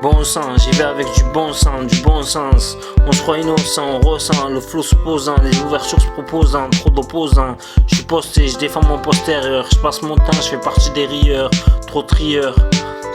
Bon sang, j'y vais avec du bon sens. On se croit innocent, on ressent le flot s'opposant, les ouvertures se proposant, trop d'opposants. Je suis posté, je défends mon postérieur, je passe mon temps, je fais partie des rieurs, trop trieurs.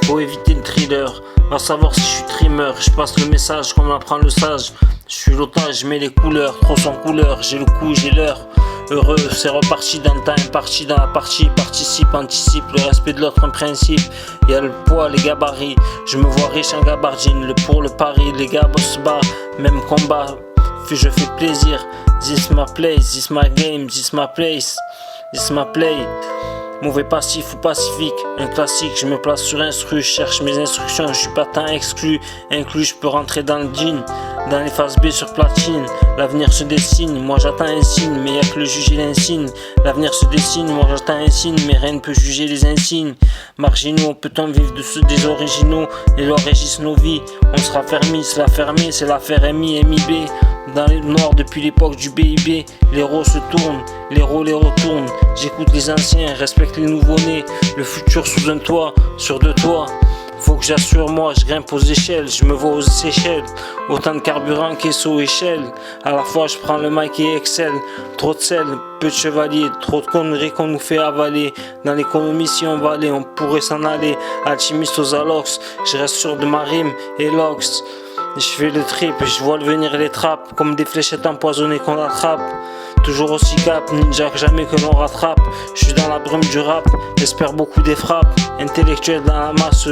Faut éviter le thriller, va savoir si je suis trimmer. Je passe le message comme l'apprend le sage. Je suis l'otage, je mets les couleurs, trop sans couleur, j'ai le coup, j'ai l'heure. Heureux, c'est reparti dans le temps imparti dans la partie. Participe, anticipe, le respect de l'autre un principe. Y'a le poids, les gabarits. Je me vois riche en gabardine. Le pour, le pari, les gars boss bas. Même combat, je fais plaisir. This my place, this my game, this my place, this my play. Mauvais passif ou pacifique, un classique, je me place sur instru, je cherche mes instructions, je suis pas tant exclu, inclus, je peux rentrer dans le jean, dans les phases B sur platine, l'avenir se dessine, moi j'attends un signe, mais y'a que le juge et l'insigne, l'avenir se dessine, moi j'attends un signe, mais rien ne peut juger les insignes, marginaux, peut-on vivre de ceux des originaux, les lois régissent nos vies, on sera fermé, c'est la fermée, c'est l'affaire MIB. Dans les noirs depuis l'époque du BIB, les héros se tournent, les rôles retournent. J'écoute les anciens, respecte les nouveaux-nés. Le futur sous un toit, sur deux toits. Faut que j'assure moi, je grimpe aux échelles, je me vois aux Seychelles. Autant de carburant qu'esso échelle. À la fois je prends le mic et excelle. Trop de sel, peu de chevaliers, trop de conneries qu'on nous fait avaler. Dans l'économie si on va aller, on pourrait s'en aller. Alchimiste aux alox, je reste sûr de ma rime et lox. Je fais le trip, je vois le venir les trappes, comme des fléchettes empoisonnées qu'on attrape. Toujours aussi cap, ninja que jamais que l'on rattrape. Je suis dans la brume du rap, j'espère beaucoup des frappes. Intellectuel dans la masse,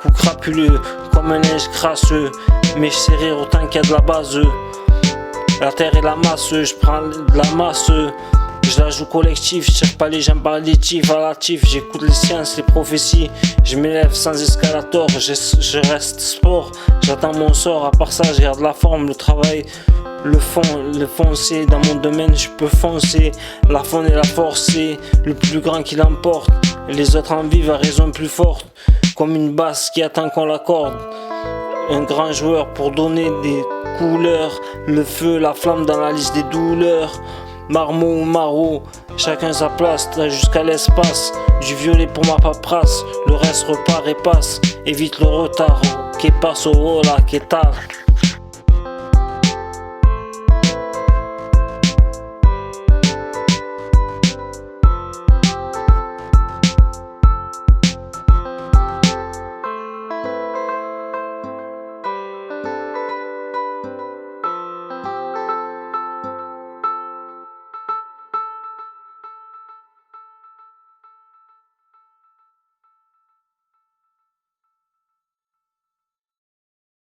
coup crapuleux, comme un linge crasseux. Mais je sais rire autant qu'il y a de la base. La terre et la masse, je prends de la masse. Je la joue collectif, je tire pas les jambes par l'étif à l'actif, j'écoute les sciences, les prophéties, je m'élève sans escalator, je reste sport, j'attends mon sort, à part ça je garde la forme, le travail, le fond c'est dans mon domaine je peux foncer, la faune et la force c'est le plus grand qui l'emporte, les autres en vivent à raison plus forte, comme une basse qui attend qu'on l'accorde, un grand joueur pour donner des couleurs, le feu, la flamme dans la liste des douleurs. Marmot ou maraud, chacun sa place, jusqu'à l'espace. Du violet pour ma paperasse, le reste repart et passe. Évite le retard, que passe au là, que tard.